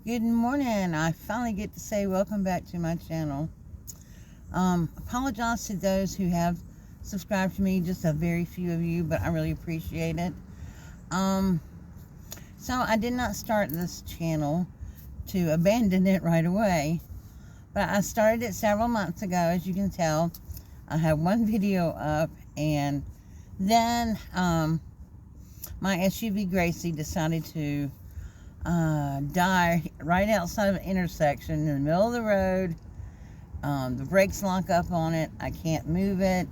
Good morning. I finally get to say welcome back to my channel. Apologize to those who have subscribed to me, just a very few of you, but I really appreciate it. Um, so I did not start this channel to abandon it right away, but I started it several months ago. As you can tell, I have one video up, and then my SUV Gracie decided to die right outside of an intersection in the middle of the road. The brakes lock up on it. I can't move it.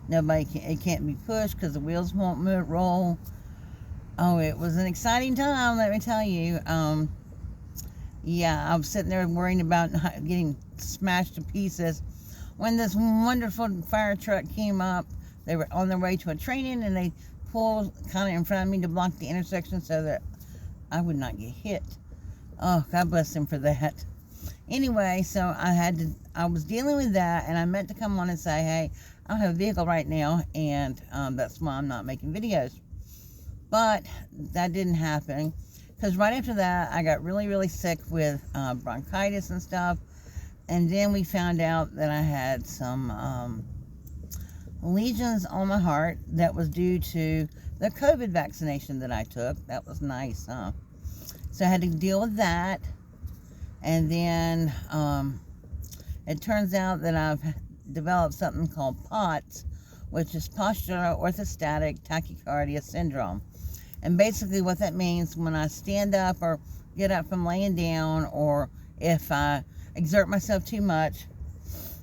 It can't be pushed because the wheels won't roll. Oh, it was an exciting time, let me tell you. Yeah, I was sitting there worrying about getting smashed to pieces when this wonderful fire truck came up. They were on their way to a training, and they pulled kind of in front of me to block the intersection so that I would not get hit. Oh, God bless them for that. Anyway, so I was dealing with that, and I meant to come on and say, hey, I don't have a vehicle right now, and that's why I'm not making videos. But that didn't happen, because right after that, I got really, really sick with bronchitis and stuff, and then we found out that I had some lesions on my heart that was due to the COVID vaccination that I took. That was nice, huh? So I had to deal with that. And then it turns out that I've developed something called POTS, which is postural orthostatic tachycardia syndrome. And basically what that means, when I stand up or get up from laying down, or if I exert myself too much,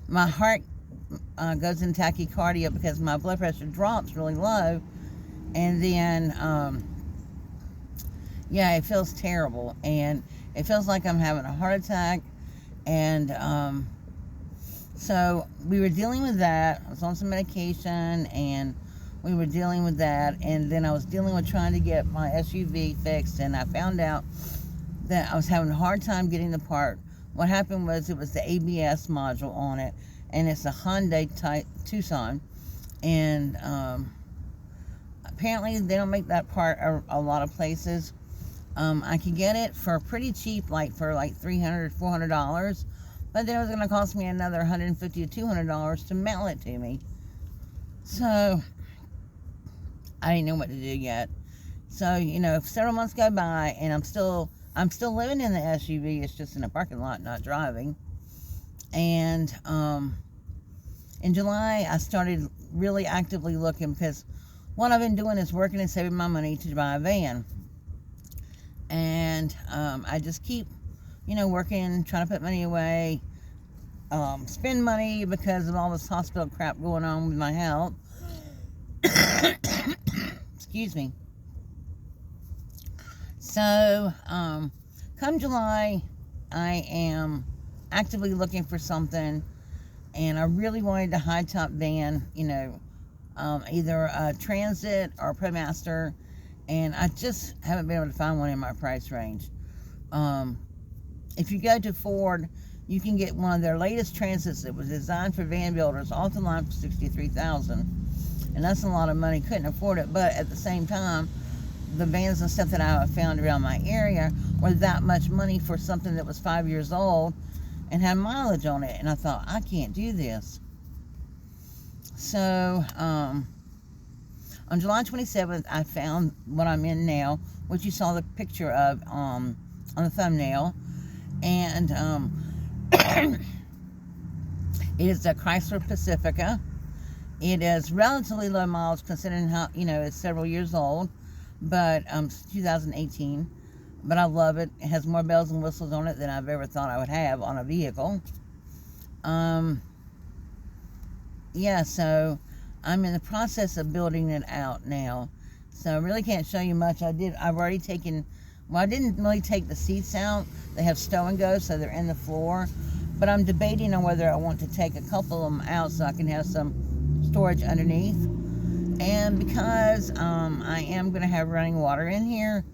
my heart goes in tachycardia because my blood pressure drops really low. And then, yeah, it feels terrible. And it feels like I'm having a heart attack. And so we were dealing with that. I was on some medication, and we were dealing with that. And then I was dealing with trying to get my SUV fixed. And I found out that I was having a hard time getting the part. What happened was, it was the ABS module on it. And it's a Hyundai type Tucson. And apparently they don't make that part a lot of places. I could get it for pretty cheap, for $300, $400, but then it was going to cost me another $150 to $200 to mail it to me. So I didn't know what to do yet. So, several months go by, and I'm still living in the SUV. It's just in a parking lot, not driving. And in July, I started really actively looking, because what I've been doing is working and saving my money to buy a van. And I just keep, working, trying to put money away, spend money because of all this hospital crap going on with my health. Excuse me. So, come July, I am actively looking for something, and I really wanted a high-top van, either a Transit or a ProMaster, and I just haven't been able to find one in my price range. If you go to Ford, you can get one of their latest Transits that was designed for van builders off the line for $63,000, and that's a lot of money. Couldn't afford it, but at the same time, the vans and stuff that I found around my area were that much money for something that was 5 years old and had mileage on it, and I thought, I can't do this. So on July 27th, I found what I'm in now, which you saw the picture of on the thumbnail. And it is a Chrysler Pacifica. It is relatively low mileage considering how, it's several years old, but 2018. But I love it. It has more bells and whistles on it than I've ever thought I would have on a vehicle. Yeah, so I'm in the process of building it out now. So I really can't show you much. I've already taken, I didn't really take the seats out. They have stow and go, so they're in the floor. But I'm debating on whether I want to take a couple of them out so I can have some storage underneath. And because I am going to have running water in here,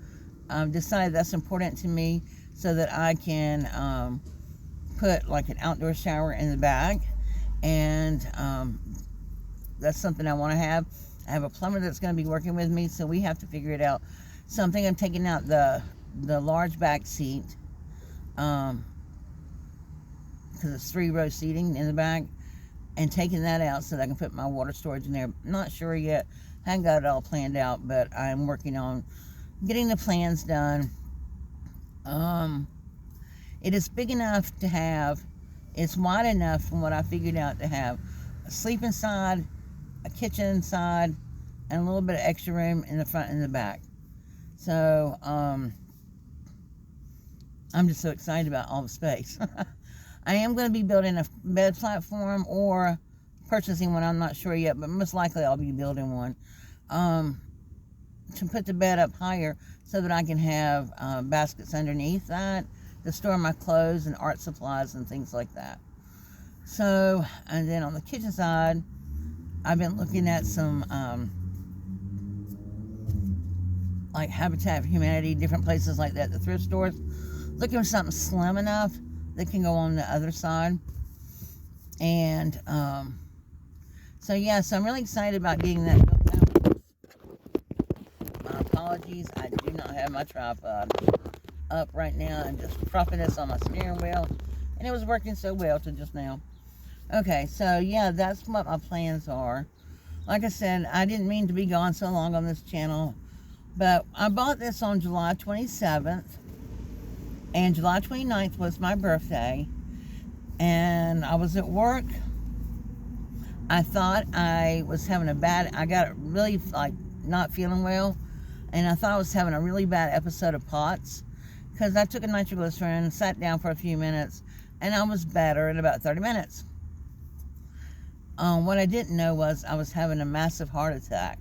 I've decided that's important to me, so that I can put an outdoor shower in the back. And that's something I want to have. I have a plumber that's going to be working with me, so we have to figure it out. So I'm thinking of taking out the large back seat because it's 3-row seating in the back, and taking that out so that I can put my water storage in there. Not sure yet. Haven't got it all planned out, but I'm working on getting the plans done. It is big enough to have, it's wide enough from what I figured out to have a sleeping side, a kitchen side, and a little bit of extra room in the front and the back. So, I'm just so excited about all the space. I am going to be building a bed platform or purchasing one. I'm not sure yet, but most likely I'll be building one to put the bed up higher so that I can have baskets underneath that to store my clothes and art supplies and things like that. So, and then on the kitchen side, I've been looking at some like Habitat for Humanity, different places like that, the thrift stores, looking for something slim enough that can go on the other side. And so yeah, so I'm really excited about getting that built out. My apologies, I do not have my tripod up right now. I'm just propping this on my steering wheel, and it was working so well till just now. Okay, so yeah, that's what my plans are. Like I said, I didn't mean to be gone so long on this channel, but I bought this on July 27th, and July 29th was my birthday, and I was at work. I thought I was having I got really, like, not feeling well, and I thought I was having a really bad episode of POTS, because I took a nitroglycerin, sat down for a few minutes, and I was better in about 30 minutes. What I didn't know was I was having a massive heart attack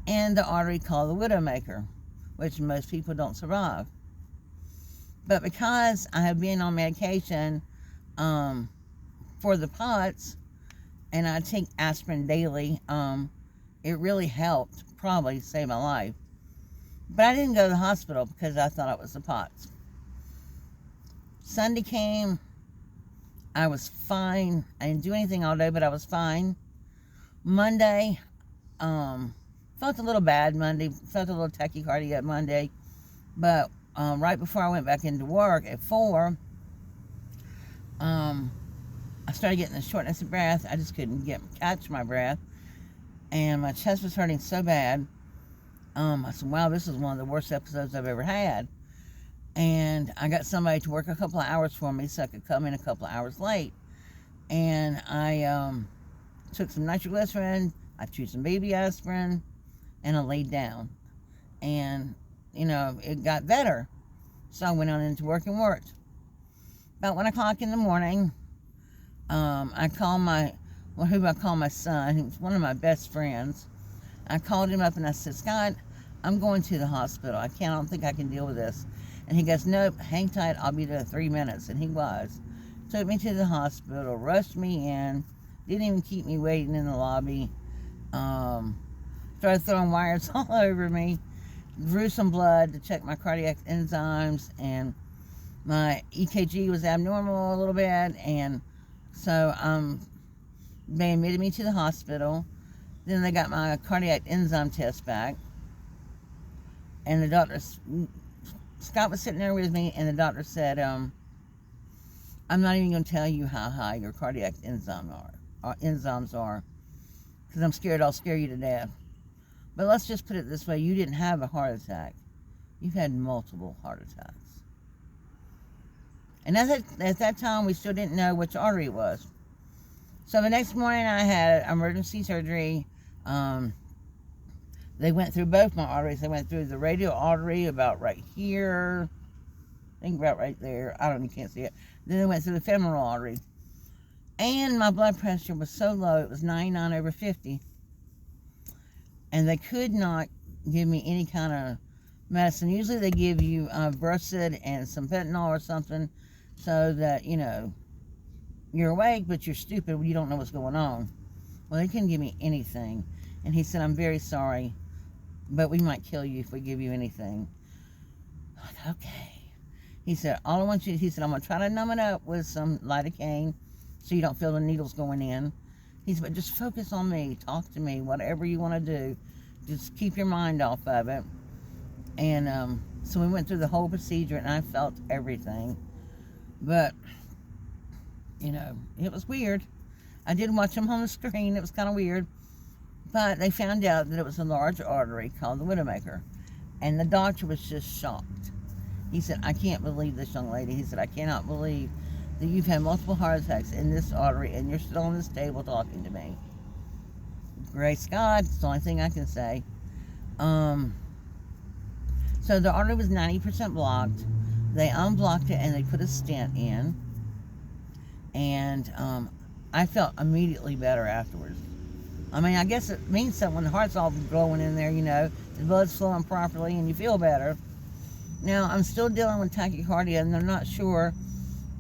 and the artery called the Widowmaker, which most people don't survive. But because I have been on medication for the POTS, and I take aspirin daily, it really helped probably save my life. But I didn't go to the hospital because I thought it was the POTS. Sunday came. I was fine. I didn't do anything all day, but I was fine. Monday, felt a little bad Monday. Felt a little tachycardia Monday. But right before I went back into work at 4, I started getting the shortness of breath. I just couldn't catch my breath. And my chest was hurting so bad. I said, wow, this is one of the worst episodes I've ever had. And I got somebody to work a couple of hours for me so I could come in a couple of hours late. And I took some nitroglycerin, I chewed some baby aspirin, and I laid down. And, you know, it got better. So I went on into work and worked. About 1 o'clock in the morning, I called who I call my son. He was one of my best friends. I called him up and I said, Scott, I'm going to the hospital. I don't think I can deal with this. And he goes, nope, hang tight, I'll be there in 3 minutes. And he was. Took me to the hospital, rushed me in, didn't even keep me waiting in the lobby. Started throwing wires all over me, drew some blood to check my cardiac enzymes, and my EKG was abnormal a little bit, and so they admitted me to the hospital. Then they got my cardiac enzyme test back, and the doctor, Scott was sitting there with me, and the doctor said, I'm not even going to tell you how high your cardiac enzymes are, because I'm scared I'll scare you to death. But let's just put it this way, you didn't have a heart attack. You've had multiple heart attacks. And at that time, we still didn't know which artery it was. So the next morning, I had emergency surgery. They went through both my arteries. They went through the radial artery about right here. I think about right there. I don't know, you can't see it. Then they went through the femoral artery. And my blood pressure was so low, it was 99/50. And they could not give me any kind of medicine. Usually they give you Versed and some fentanyl or something so that, you know, you're awake, but you're stupid. You don't know what's going on. Well, they couldn't give me anything. And he said, I'm very sorry, but we might kill you if we give you anything. I thought, okay. He said, all I want you, he said, I'm going to try to numb it up with some lidocaine so you don't feel the needles going in. He said, but just focus on me, talk to me, whatever you want to do. Just keep your mind off of it. And so we went through the whole procedure, and I felt everything. But, you know, it was weird. I did watch them on the screen. It was kind of weird. But they found out that it was a large artery called the Widowmaker. And the doctor was just shocked. He said, I can't believe this, young lady. He said, I cannot believe that you've had multiple heart attacks in this artery and you're still on this table talking to me. Grace God, it's the only thing I can say. So the artery was 90% blocked. They unblocked it and they put a stent in. And I felt immediately better afterwards. I mean, I guess it means something when the heart's all glowing in there, you know, the blood's flowing properly and you feel better. Now, I'm still dealing with tachycardia, and they're not sure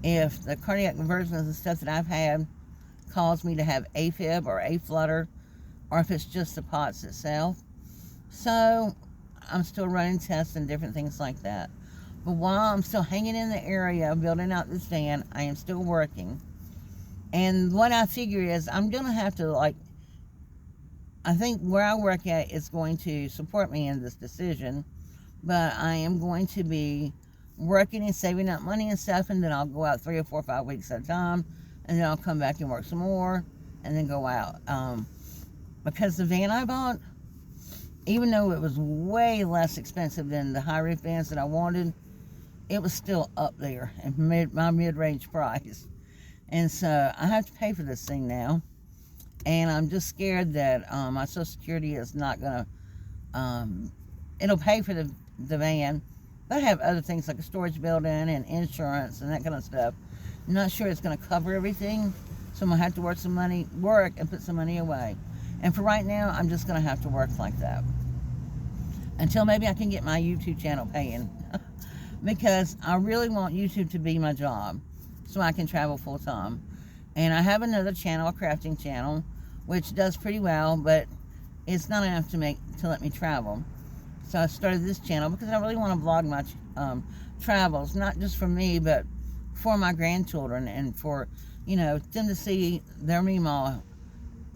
if the cardiac conversions and stuff that I've had caused me to have AFib or aflutter, or if it's just the POTS itself. So, I'm still running tests and different things like that. But while I'm still hanging in the area, building out this van, I am still working. And what I figure is I'm going to have to, like, I think where I work at is going to support me in this decision. But I am going to be working and saving up money and stuff, and then I'll go out 3 or 4 or 5 weeks at a time, and then I'll come back and work some more, and then go out. Because the van I bought, even though it was way less expensive than the high roof vans that I wanted, it was still up there in my mid-range price. And so I have to pay for this thing now, and I'm just scared that my Social Security is not going to, it'll pay for the van, but I have other things like a storage building and insurance and that kind of stuff. I'm not sure it's going to cover everything, so I'm going to have to work and put some money away. And for right now, I'm just going to have to work like that until maybe I can get my YouTube channel paying. Because I really want YouTube to be my job so I can travel full time. And I have another channel, a crafting channel, which does pretty well, but it's not enough to let me travel. So I started this channel because I really want to vlog my travels, not just for me, but for my grandchildren, and for, you know, them to see their Meemaw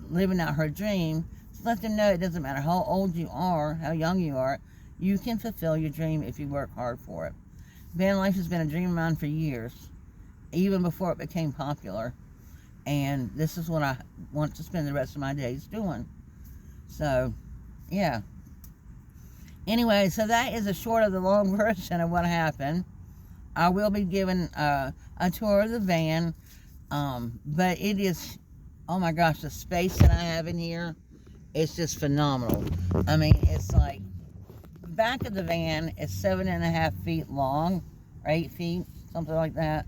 living out her dream. So let them know it doesn't matter how old you are, how young you are, you can fulfill your dream if you work hard for it. Van life has been a dream of mine for years, even before it became popular. And this is what I want to spend the rest of my days doing. So, yeah. Anyway, so that is a short of the long version of what happened. I will be giving a tour of the van, but it is, oh my gosh, the space that I have in here, it's just phenomenal. I mean, it's like, the back of the van is 7.5 feet long, or 8 feet, something like that.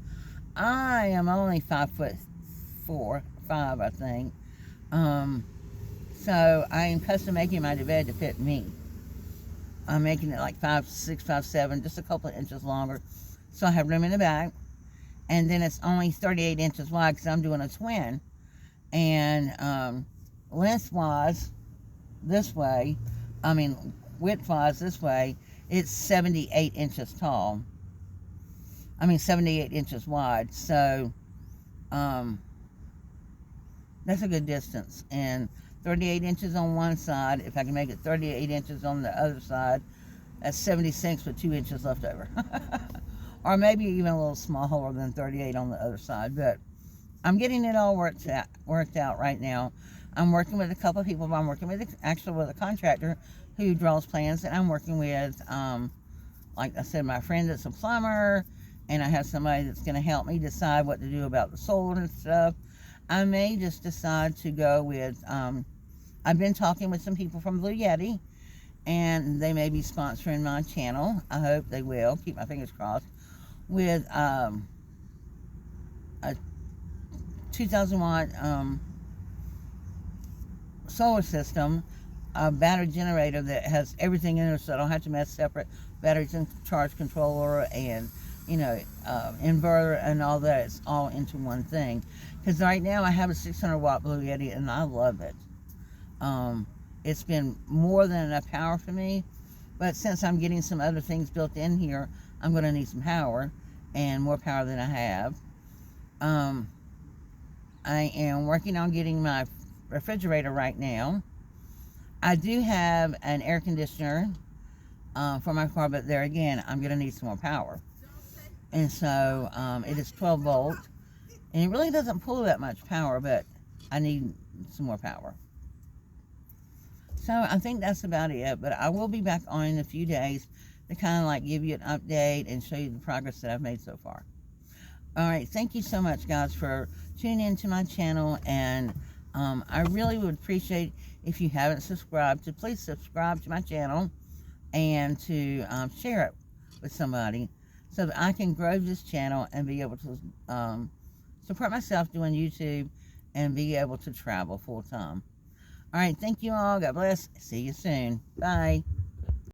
I am only 5'4", 5, I think. So I am custom making my bed to fit me. I'm making it like 5'6", 5'7", just a couple of inches longer. So I have room in the back. And then it's only 38 inches wide because I'm doing a twin. And lengthwise, this way, I mean, widthwise this way, it's 78 inches tall. I mean, 78 inches wide. So, that's a good distance. And 38 inches on one side. If I can make it 38 inches on the other side, that's 76 with 2 inches left over. Or maybe even a little smaller than 38 on the other side. But I'm getting it all worked out right now. I'm working with a couple of people, but I'm working with a contractor who draws plans, and I'm working with, like I said, my friend that's a plumber, and I have somebody that's going to help me decide what to do about the solar and stuff. I may just decide to go with, I've been talking with some people from Blue Yeti, and they may be sponsoring my channel. I hope they will. Keep my fingers crossed. With a 2,000 watt solar system, a battery generator that has everything in there, so I don't have to mess separate batteries and charge controller and, you know, inverter and all that. It's all into one thing. Because right now I have a 600 watt Blue Yeti and I love it. It's been more than enough power for me, but since I'm getting some other things built in here, I'm going to need some power, and more power than I have. I am working on getting my refrigerator right now. I do have an air conditioner for my car, but there again, I'm going to need some more power. And so it is 12 volt, and it really doesn't pull that much power, but I need some more power. So I think that's about it, but I will be back on in a few days to kind of like give you an update and show you the progress that I've made so far. All right, thank you so much, guys, for tuning into my channel, and I really would appreciate if you haven't subscribed to please subscribe to my channel and to share it with somebody so that I can grow this channel and be able to support myself doing YouTube and be able to travel full time. All right, thank you all. God bless. See you soon. Bye.